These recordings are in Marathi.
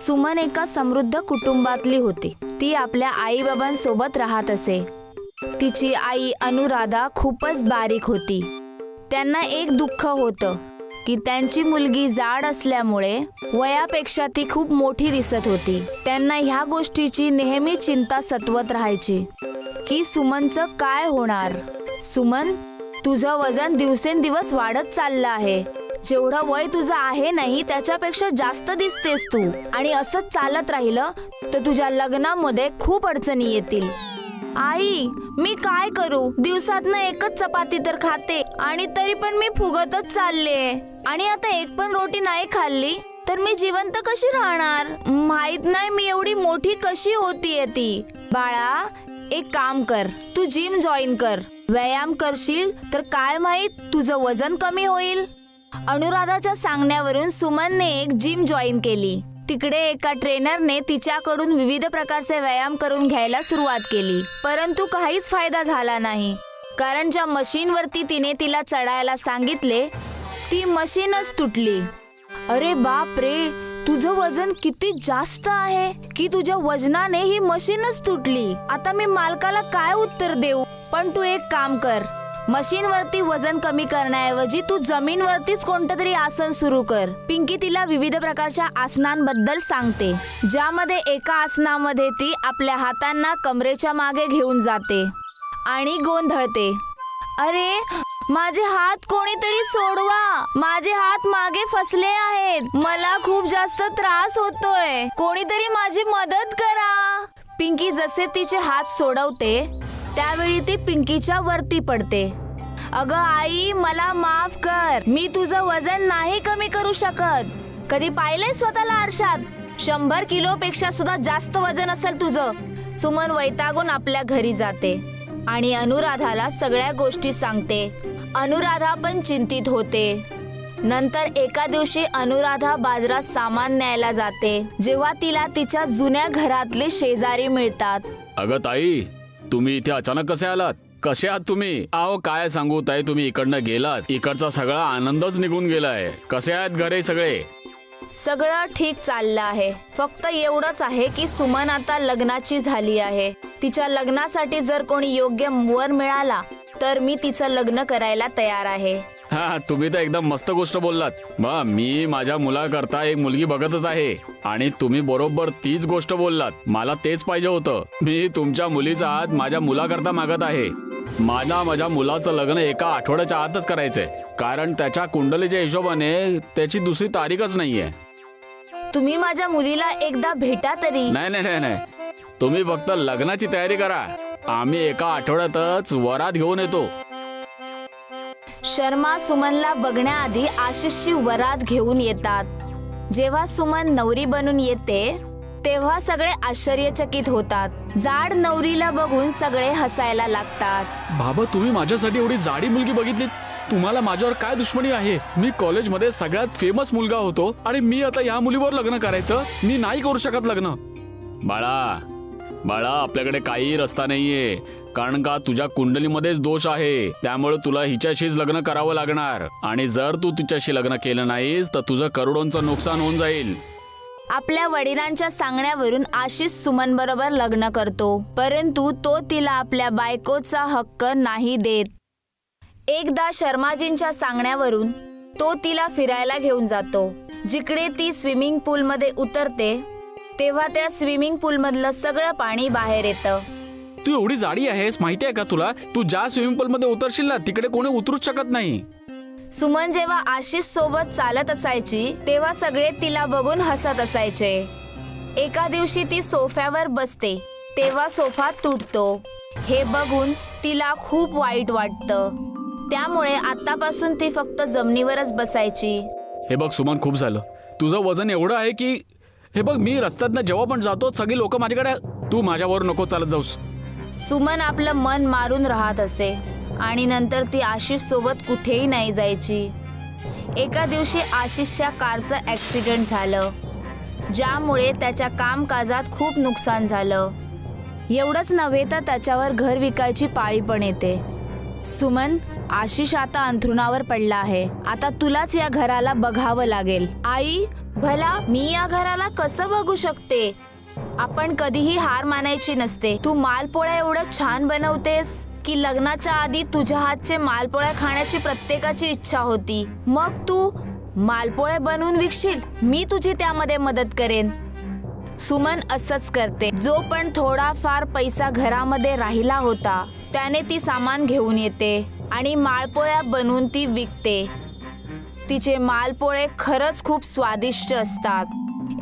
सुमन एका समृद्ध कुटुंबातली होती. ती आपल्या आई बाबांसोबत राहत असे. तिची आई अनुराधा खूपच बारीक होती. त्यांना एक दुःख होतं की त्यांची मुलगी जाड असल्यामुळे वयापेक्षा ती खूप मोठी दिसत होती. त्यांना ह्या गोष्टीची नेहमी चिंता सतवत राहायची की सुमनचं काय होणार. सुमन, तुझं वजन दिवसेंदिवस वाढत चाललं आहे. जेवढं वय तुझं आहे नाही त्याच्यापेक्षा जास्त दिसतेस तू. आणि असंच चालत राहिलं तर तुझ्या लग्नामध्ये खूप अडचणी येतील. आई, मी काय करू? दिवसातनं एकच चपाती तर खाते आणि तरी पण मी फुगतच चालले. आणि आता एक पण रोटी नाही खाल्ली तर मी जिवंत कशी राहणार? माहित नाही मी एवढी मोठी कशी होतीये ती. बाळा, एक काम कर, तू जिम जॉईन कर. व्यायाम करशील तर काय माहित तुझं वजन कमी होईल. अनुराधाच्या सांगण्यावरून सुमनने एक जिम जॉईन केली. तिकडे एका ट्रेनरने तिच्याकडून विविध प्रकारचे व्यायाम करून घ्यायला सुरुवात केली. परंतु काहीच फायदा झाला नाही, कारण ज्या मशीनवरती तिने तिला चढायला सांगितले ती मशीनच तुटली. अरे बाप रे, तुझं वजन किती जास्त आहे की तुझ्या वजनाने ही मशीनच तुटली. आता मी मालकाला काय उत्तर देऊ? पण तू एक काम कर, मशीनवरती वजन कमी करण्याऐवजी तू जमीनवरतीच कोणतं तरी आसन सुरू कर. पिंकी तिला विविध प्रकारच्या आसनांबद्दल सांगते, ज्यामध्ये एका आसनामध्ये ती आपल्या हातांना कमरेच्या मागे घेऊन जाते आणि गोंधळते. अरे, माझे हात कोणीतरी सोडवा, माझे हात मागे फसले आहेत, मला खूप जास्त त्रास होतोय, कोणीतरी माझी मदत करा. पिंकी जसे तिचे हात सोडवते त्यावेळी ती पिंकीच्या वरती पडते. अगं आई, मला माफ कर, मी तुझं वजन नाही कमी करू शकत. कधी पाहिलंय स्वतःला आरशात? 100 किलोपेक्षा सुद्धा जास्त वजन असेल तुझं. सुमन वैतागून आपल्या घरी जाते आणि अनुराधाला सगळ्या गोष्टी सांगते. अनुराधा पण चिंतित होते. नंतर एका दिवशी अनुराधा बाजारात सामान न्यायला जाते, जेव्हा तिला तिच्या जुन्या घरातले शेजारी मिळतात. अगं ताई, तुम्ही इथे अचानक कसे आलात? कसे आहात तुम्ही? अहो, काय सांगू ताई, तुम्ही इकडनं गेलात, इकडचा सगळा आनंदच निघून गेलाय. कसे आहेत घरे सगळे? सगळं ठीक चाललं आहे. फक्त एवढंच आहे की सुमन आता लग्नाची झाली आहे. तिच्या लग्नासाठी जर कोणी योग्य वर मिळाला तर मी तिचं लग्न करायला तयार आहे. हा, तुम्ही तर एकदम मस्त गोष्ट बोललात. मग मी माझ्या मुलाकरता एक मुलगी बघतच आहे आणि तुम्ही बरोबर तीच गोष्ट बोललात. मला तेच पाहिजे होतं. मी तुमच्या मुलीचा हात माझ्या मुलाकरता मागत आहे. माझ्या मुलाचं लग्न एका आठवड्याच्या आतच करायचंय, कारण त्याच्या कुंडलीच्या हिशोबाने त्याची दुसरी तारीखच नाहीये. तुम्ही माझ्या मुलीला एकदा भेटा तरी. नाही नाही नाही, तुम्ही फक्त लग्नाची तयारी करा. आम्ही एका आठवड्यातच वरात घेऊन येतो. शर्मा सुमनला बघण्याआधी आशिषची वरात घेऊन येतात. जेव्हा सुमन नवरी बनून येते तेव्हा सगळे आश्चर्यचकित होतात. जाड नवरीला बघून सगळे हसायला लागतात. बाबा, तुम्ही माझ्यासाठी एवढी जाडी मुलगी बघितली? तुम्हाला माझ्यावर काय दुश्मनी आहे? मी कॉलेजमध्ये सगळ्यात फेमस मुलगा होतो आणि मी आता या मुलीवर लग्न करायचं? मी नाही करू शकत लग्न. बाळा, आपल्याकडे काही रस्ता नाहीये, कारण का तुझ्या कुंडलीमध्येच दोष आहे. त्यामुळे तुला हिच्याशीच लग्न करावं लागणार. आणि जर तू तिच्याशी लग्न केलं नाहीस तर तुझं करोडोंचं नुकसान होऊन जाईल. आपल्या वडिलांच्या सांगण्यावरून आशिष सुमन बरोबर लग्न करतो, परंतु तो तिला आपल्या बायकोचा हक्क नाही देत. एकदा शर्माजींच्या सांगण्यावरून तो तिला फिरायला घेऊन जातो. जिकडे ती स्विमिंग पूल मध्ये उतरते तेव्हा त्या स्विमिंग पूल मधलं सगळं पाणी बाहेर येतं. तू एवढी जाडी आहेस, माहिती आहे का तुला? तू ज्या स्विमिंग पूल मध्ये उतरशील ना तिकडे कोणी उतरूच शकत नाही. सुमन जेव्हा आशिष सोबत चालत असायची तेव्हा सगळे तिला बघून हसत असायचे. एका दिवशी ती सोफ्यावर बसते तेव्हा सोफा तुटतो. हे बघून तिला खूप वाईट वाटतं. त्यामुळे आतापासून ती फक्त जमिनीवरच बसायची. हे बघ सुमन, खूप झालं. तुझं वजन एवढं आहे की हे बघ, मी रस्त्यातनं जेव्हा पण जातो सगळी लोक माझ्याकडे, तू माझ्यावर नको चालत जाऊस. सुमन आपलं मन मारून राहत असे आणि नंतर ती आशिष सोबत कुठेही नाही जायची. एका दिवशी आशिषच्या कारचं ॲक्सिडेंट झालं, ज्यामुळे त्याच्या कामकाजात खूप नुकसान झालं. एवढंच नव्हे तर त्याच्यावर घर विकायची पाळी पण येते. सुमन, आशिष आता अंथरुणावर पडला आहे. आता तुलाच या घराला बघावं लागेल. आई, भला मी या घराला कसं बघू शकते? आपण कधीही हार मानायची नसते. तू मालपोळ्या एवढं छान बनवतेस की लग्नाच्या आधी तुझ्या हातचे मालपोळ्या खाण्याची प्रत्येकाची इच्छा होती. मग तू मालपोळे बनवून विकशील, मी तुझी त्यामध्ये मदत करेन. सुमन असंच करते. जो पण थोडाफार पैसा घरामध्ये राहिला होता त्याने ती सामान घेऊन येते आणि मालपोळ्या बनवून ती विकते. तिचे मालपोळे खरंच खूप स्वादिष्ट असतात.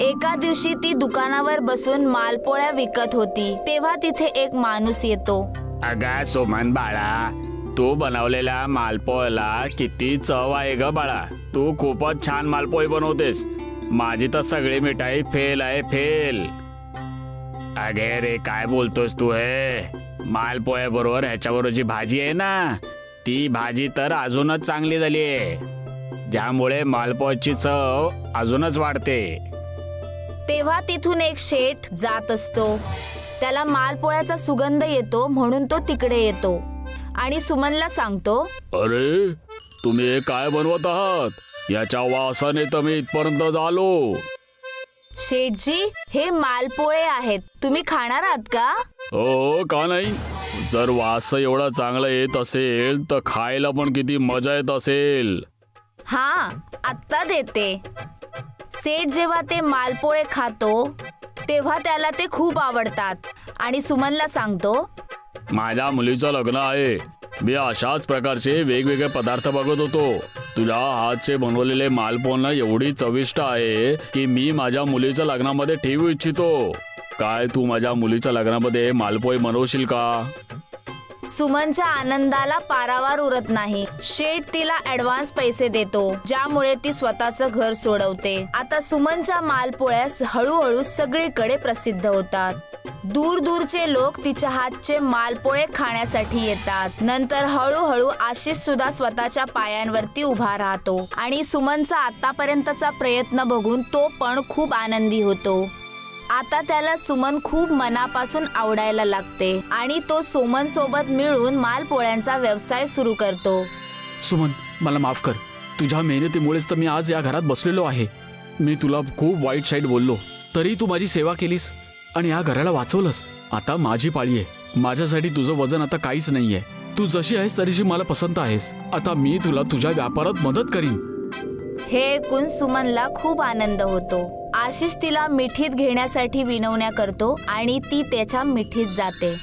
एका दिवशी ती दुकानावर बसून मालपोळ्या विकत होती तेव्हा तिथे एक माणूस येतो. अगं सुमन बाळा, तू बनवलेल्या मालपोळ्याला किती चव आहे ग बाळा. तू खूपच छान मालपोळी बनवतेस. माझी तर सगळी मिठाई फेल आहे, फेल. अगे रे, काय बोलतोस तू? हे मालपोळ्या बरोबर ह्याच्याबरोबर जी भाजी आहे ना, ती भाजी तर अजूनच चांगली झाली आहे, ज्यामुळे मालपोळ्याची चव अजूनच वाढते. तेव्हा तिथून एक शेठ जात असतो. त्याला मालपोळ्याचा सुगंध येतो म्हणून तो तिकडे येतो आणि सुमनला सांगतो, अरे, तुम्ही हे काय बनवत आहात? याच्या वासाने तर मी इथपर्यंत आलो. शेठजी, हे मालपोळे आहेत, तुम्ही खाणार आहात का? हो, का नाही? जर वास एवढा चांगला येत असेल तर खायला पण किती मजा येत असेल. हा, आत्ता देते. सेठ जेव्हा ते मालपोळे खातो तेव्हा त्याला ते खूप आवडतात आणि सुमनला सांगतो, माझ्या मुलीचं लग्न आहे. मी अशाच प्रकारचे वेगवेगळे पदार्थ बघत होतो. तुझ्या हातचे बनवलेले मालपोळा एवढी चविष्ट आहे की मी माझ्या मुलीच्या लग्नामध्ये ठेवू इच्छितो. काय तू माझ्या मुलीच्या लग्नामध्ये मालपोळी बनवशील का? सुमनच्या आनंदाला पारावार उरत नाही. शेठ तिला ऍडव्हान्स पैसे देतो, ज्यामुळे ती स्वतःचं घर सोडवते. आता सुमनच्या मालपोळ्यास हळूहळू सगळीकडे प्रसिद्ध होतात. दूर दूरचे लोक तिच्या हातचे मालपोळे खाण्यासाठी येतात. नंतर हळूहळू आशिष सुद्धा स्वतःच्या पायांवरती उभा राहतो आणि सुमनचा आतापर्यंतचा प्रयत्न बघून तो पण खूप आनंदी होतो. आता त्याला सुमन खूप मनापासून आवडायला लागते आणि तो सुमन सोबत मिळून मालपोळ्यांचा व्यवसाय सुरू करतो. सुमन, मला माफ कर. तुझ्या मेहनतीमुळेच तर मी आज या घरात बसलेलो आहे. मी तुला खूप वाईट साईड बोललो, तरी तू माझी सेवा केलीस आणि या घराला वाचवलंस. आता माझी पाळी आहे. माझ्यासाठी तुझं वजन आता काहीच नाहीये. तू जशी आहेस तरीशी मला पसंत आहेस. आता मी तुला तुझ्या व्यापारात मदत करीन. हे ऐकून सुमनला खूप आनंद होतो. आशिष तिला मिठीत घेण्यासाठी विनवण्या करतो आणि ती त्याच्या मिठीत जाते.